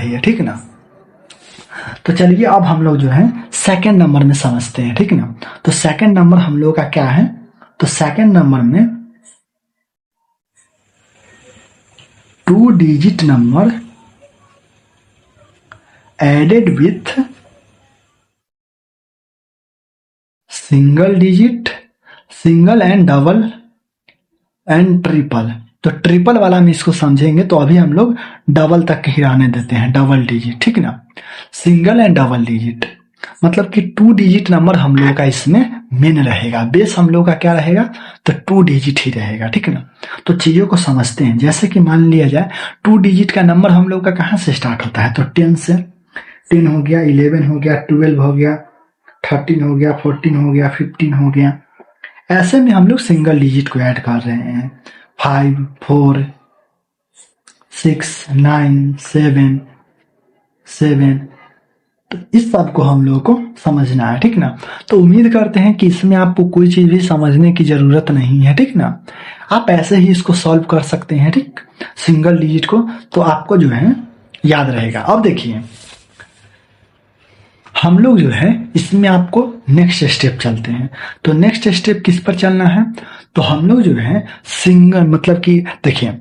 ही है, ठीक ना। तो चलिए अब हम लोग जो है सेकंड नंबर में समझते हैं, ठीक ना। तो सेकंड नंबर हम लोग का क्या है, तो सेकंड नंबर में 2 digit number added with single digit, single and double and triple. तो ट्रिपल वाला हम इसको समझेंगे, तो अभी हम लोग डबल तक ही रहने देते हैं, डबल डिजिट, ठीक ना। सिंगल एंड डबल डिजिट मतलब कि 2 डिजिट नंबर हम लोगों का इसमें मेन रहेगा, बेस हम लोग का क्या रहेगा, तो 2 डिजिट ही रहेगा, ठीक ना। तो चीजों को समझते हैं, जैसे कि मान लिया जाए 2 डिजिट का नंबर हम लोग का कहाँ से स्टार्ट होता है, तो 10 से। 10 हो गया, 11 हो गया, 12 हो गया, 13 हो गया, 14 हो गया, 15 हो गया। ऐसे में हम लोग सिंगल डिजिट को ऐड कर रहे हैं, 5, 4, 6, 9, 7। तो इस सब को हम लोगों को समझना है, ठीक ना। तो उम्मीद करते हैं कि इसमें आपको कोई चीज भी समझने की जरूरत नहीं है, ठीक ना। आप ऐसे ही इसको सॉल्व कर सकते हैं, ठीक, सिंगल डिजिट को, तो आपको जो है याद रहेगा। अब देखिए हम लोग जो है इसमें आपको नेक्स्ट स्टेप चलते हैं। तो नेक्स्ट स्टेप किस पर चलना है, तो हम लोग जो है सिंगल मतलब कि देखिए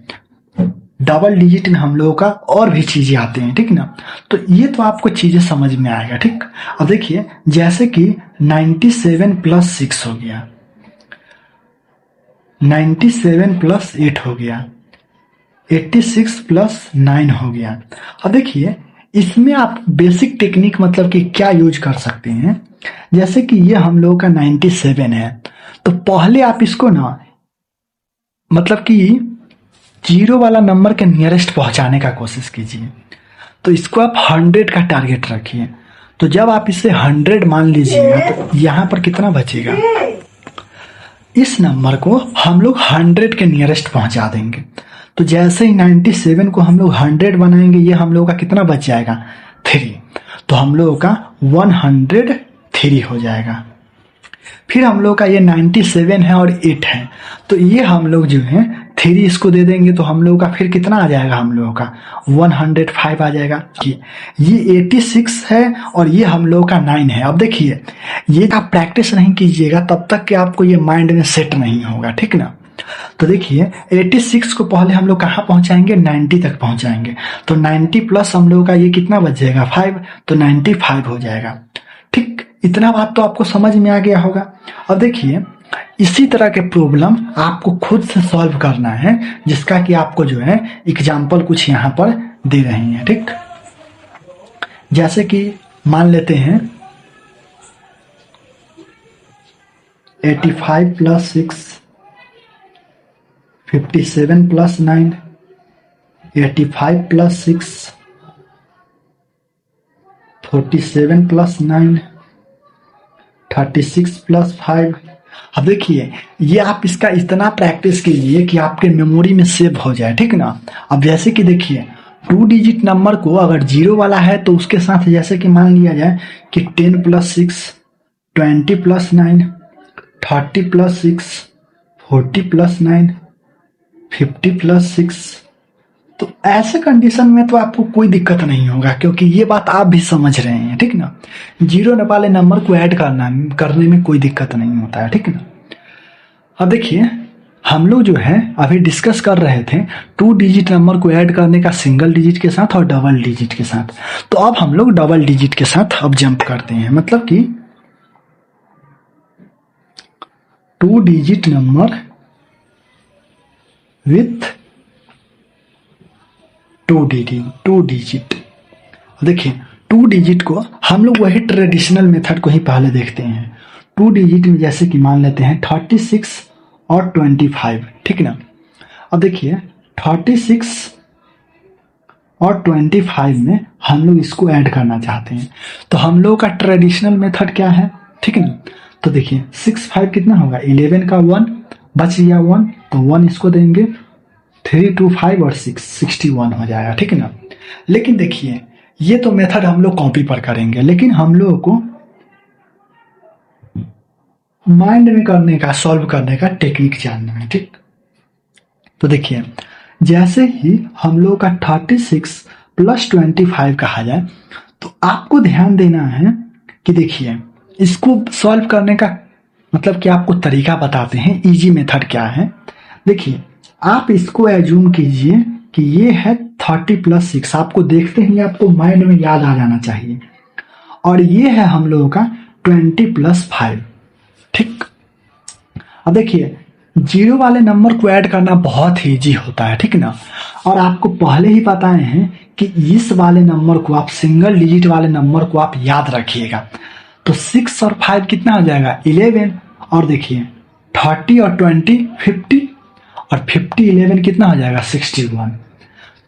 डबल डिजिट में हम लोगों का और भी चीजें आते हैं, ठीक ना। तो ये तो आपको चीजें समझ में आएगा, ठीक। अब देखिए जैसे कि 97 प्लस 6 हो गया, 97 प्लस 8 हो गया, 86 प्लस 9 हो गया। अब देखिए इसमें आप बेसिक टेक्निक मतलब कि क्या यूज कर सकते हैं, जैसे कि ये हम लोगों का 97 है, तो पहले आप इसको ना मतलब कि जीरो वाला नंबर के नियरेस्ट पहुंचाने का कोशिश कीजिए। तो इसको आप 100 का टारगेट रखिए। तो जब आप इसे 100 मान लीजिएगा तो यहाँ पर कितना बचेगा, इस नंबर को हम लोग 100 के नियरेस्ट पहुंचा देंगे। तो जैसे ही 97 को हम लोग 100 बनाएंगे, ये हम लोग का कितना बच जाएगा, 3। तो हम लोगों का 103 हो जाएगा। फिर हम लोग का ये 97 है और 8 है, तो ये हम लोग जो है 3 इसको दे देंगे, तो हम लोगों का फिर कितना आ जाएगा, हम लोगों का 105 आ जाएगा। ये 86 है और ये हम लोगों का 9 है। अब देखिए ये आप प्रैक्टिस नहीं कीजिएगा तब तक कि आपको ये माइंड में सेट नहीं होगा, ठीक ना। तो देखिए 86 को पहले हम लोग कहाँ पहुंचाएंगे, 90 तक पहुंचाएंगे। तो 90 प्लस हम लोगों का ये कितना बच जाएगा, 5, तो 95 हो जाएगा, ठीक। इतना बात तो आपको समझ में आ गया होगा। अब देखिए इसी तरह के प्रॉब्लम आपको खुद से सॉल्व करना है, जिसका कि आपको जो है एग्जाम्पल कुछ यहाँ पर दे रहे हैं, ठीक। जैसे कि मान लेते हैं 85 plus 6, 57 plus 9, 85 plus 6, 47 plus 9, 36 plus 5। अब देखिए ये आप इसका इतना प्रैक्टिस कीजिए कि आपके मेमोरी में सेव हो जाए, ठीक ना। अब जैसे कि देखिए 2 डिजिट नंबर को अगर जीरो वाला है तो उसके साथ जैसे कि मान लिया जाए कि 10 plus 6, 20 plus 9, 30 plus 6, 40 plus 9, 50 plus 6। तो ऐसे कंडीशन में तो आपको कोई दिक्कत नहीं होगा, क्योंकि ये बात आप भी समझ रहे हैं, ठीक ना। जीरो वाले नंबर को ऐड करने में कोई दिक्कत नहीं होता है, ठीक ना। अब देखिए हम लोग जो है अभी डिस्कस कर रहे थे 2 डिजिट नंबर को ऐड करने का सिंगल डिजिट के साथ और डबल डिजिट के साथ। तो अब हम लोग डबल डिजिट के साथ अब जंप करते हैं, मतलब कि 2 डिजिट नंबर विथ 2 डिजिट। देखिए 2 डिजिट को हम लोग वही ट्रेडिशनल मेथड को ही पहले देखते हैं। 2 डिजिट में जैसे कि मान लेते हैं 36 और 25, ठीक ना। अब देखिए 36 और 25 में हम लोग इसको ऐड करना चाहते हैं, तो हम लोग का ट्रेडिशनल मेथड क्या है, ठीक ना। तो देखिए 6 5 कितना होगा, 11 का 1 बच गया 1, तो 1 इसको देंगे, 3 2 5 और 6 61 हो जाएगा, ठीक है ना। लेकिन देखिए ये तो मेथड हम लोग कॉपी पर करेंगे, लेकिन हम लोगों को माइंड में करने का, सॉल्व करने का टेक्निक जानना है, ठीक। तो देखिए जैसे ही हम लोग का 36 प्लस 25 कहा जाए तो आपको ध्यान देना है कि देखिए इसको सॉल्व करने का मतलब कि आपको तरीका बताते हैं, इजी मेथड क्या है। देखिए आप इसको एज्यूम कीजिए कि ये है 30 + 6, आपको देखते ही आपको माइंड में याद आ जाना चाहिए, और ये है हम लोगों का 20 + 5। ठीक, अब देखिए जीरो वाले नंबर को ऐड करना बहुत ही इजी होता है, ठीक ना। और आपको पहले ही बताए हैं कि इस वाले नंबर को आप सिंगल डिजिट वाले नंबर को आप याद रखिएगा। तो 6 और 5 कितना हो जाएगा 11, और देखिए 30 और 20 50, और 50 11 कितना हो जाएगा 61।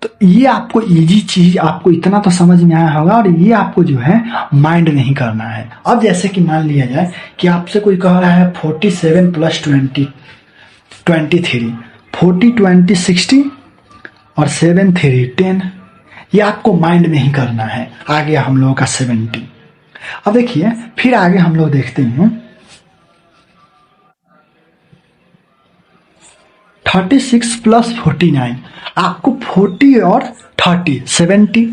तो ये आपको इजी चीज आपको इतना तो समझ में आया होगा, और ये आपको जो है माइंड नहीं करना है। अब जैसे कि मान लिया जाए कि आपसे कोई कह रहा है 47 + 20 23, 40 20 60 और 7 3 10, ये आपको माइंड में ही करना है। आ गया हम लोगों का 70। अब देखिए फिर आगे हम लोग देखते हैं 36 + 49, आपको 40 और 30 70,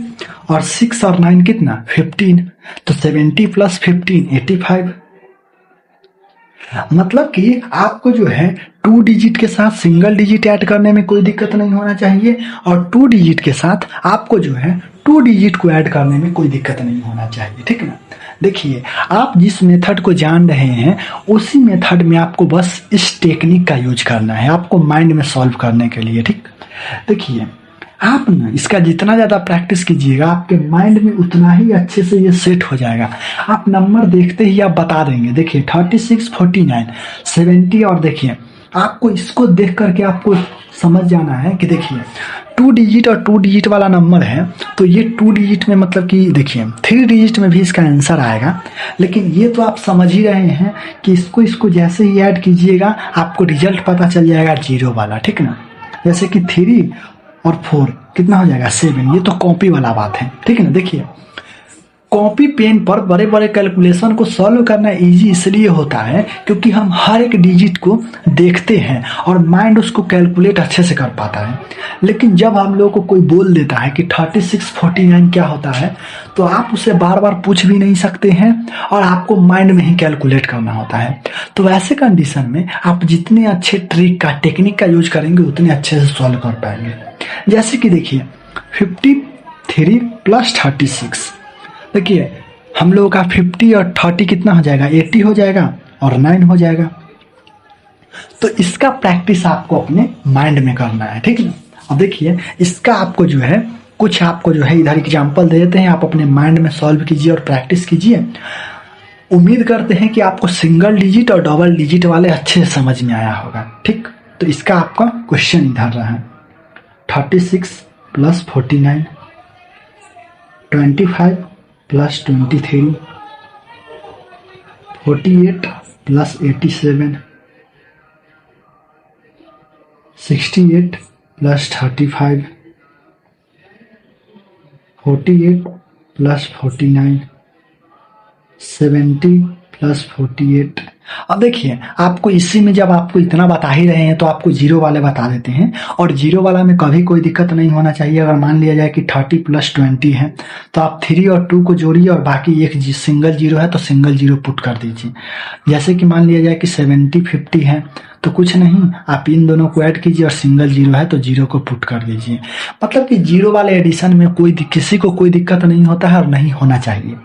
और 6 और 9 कितना 15, तो 70 + 15 85। मतलब कि आपको जो है 2 डिजिट के साथ सिंगल डिजिट ऐड करने में कोई दिक्कत नहीं होना चाहिए, और 2 डिजिट के साथ आपको जो है 2 डिजिट को ऐड करने में कोई दिक्कत नहीं होना चाहिए, ठीक ना। देखिए आप जिस मेथड को जान रहे हैं उसी मेथड में आपको बस इस टेक्निक का यूज करना है, आपको माइंड में सॉल्व करने के लिए। ठीक, देखिए आप ना इसका जितना ज़्यादा प्रैक्टिस कीजिएगा आपके माइंड में उतना ही अच्छे से ये सेट हो जाएगा। आप नंबर देखते ही आप बता देंगे। देखिए 36 49 70, और देखिए आपको इसको देख करके आपको समझ जाना है कि देखिए 2 डिजिट और 2 डिजिट वाला नंबर है, तो ये 2 डिजिट में मतलब कि देखिए 3 डिजिट में भी इसका आंसर आएगा। लेकिन ये तो आप समझ ही रहे हैं कि इसको जैसे ही ऐड कीजिएगा आपको रिजल्ट पता चल जाएगा 0 वाला, ठीक ना। जैसे कि 3 और 4 कितना हो जाएगा 7, ये तो कॉपी वाला बात है, ठीक है ना। देखिए कॉपी पेन पर बड़े बड़े कैलकुलेशन को सॉल्व करना इजी इसलिए होता है क्योंकि हम हर एक डिजिट को देखते हैं और माइंड उसको कैलकुलेट अच्छे से कर पाता है। लेकिन जब हम लोग को कोई बोल देता है कि 36 49 क्या होता है, तो आप उसे बार बार पूछ भी नहीं सकते हैं और आपको माइंड में ही कैलकुलेट करना होता है। तो वैसे कंडीशन में आप जितने अच्छे ट्रिक का टेक्निक का यूज करेंगे उतने अच्छे से सॉल्व कर पाएंगे। जैसे कि देखिए 53 + 36, देखिए हम लोगों का 50 और 30 कितना हो जाएगा 80 हो जाएगा और 9 हो जाएगा। तो इसका प्रैक्टिस आपको अपने माइंड में करना है, ठीक है। अब देखिए इसका आपको जो है कुछ आपको जो है इधर एग्जांपल दे देते हैं, आप अपने माइंड में सॉल्व कीजिए और प्रैक्टिस कीजिए। उम्मीद करते हैं कि आपको सिंगल डिजिट और डबल डिजिट वाले अच्छे से समझ में आया होगा, ठीक। तो इसका आपका क्वेश्चन इधर रहा है 36 + 49 25 + 23 48 + 87 68 + 35 48 + 49 70 + 48। अब देखिए आपको इसी में जब आपको इतना बता ही रहे हैं तो आपको 0 वाले बता देते हैं, और 0 वाला में कभी कोई दिक्कत नहीं होना चाहिए। अगर मान लिया जाए कि 30 + 20 है तो आप 3 और 2 को जोड़िए और बाकी एक सिंगल 0 है तो सिंगल 0 पुट कर दीजिए। जैसे कि मान लिया जाए कि 70 50 है तो कुछ नहीं, आप इन दोनों को ऐड कीजिए और सिंगल 0 है तो 0 को पुट कर दीजिए। मतलब कि 0 वाले एडिशन में किसी को कोई दिक्कत नहीं होता है और नहीं होना चाहिए।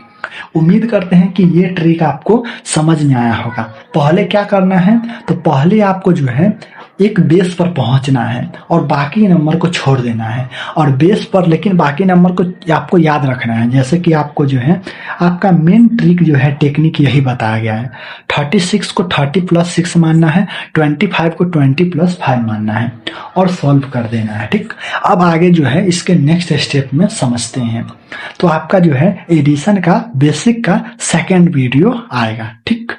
उम्मीद करते हैं कि ये ट्रिक आपको समझ में आया होगा। पहले क्या करना है, तो पहले आपको जो है एक बेस पर पहुंचना है और बाकी नंबर को छोड़ देना है, और बेस पर लेकिन बाकी नंबर को आपको याद रखना है। जैसे कि आपको जो है आपका मेन ट्रिक जो है टेक्निक यही बताया गया है। 36 को 30 + 6 मानना है, 25 को 20 + 5 मानना है और सॉल्व कर देना है, ठीक। अब आगे जो है इसके नेक्स्ट स्टेप में समझते हैं। तो आपका जो है एडिशन का बेसिक का सेकेंड वीडियो आएगा, ठीक।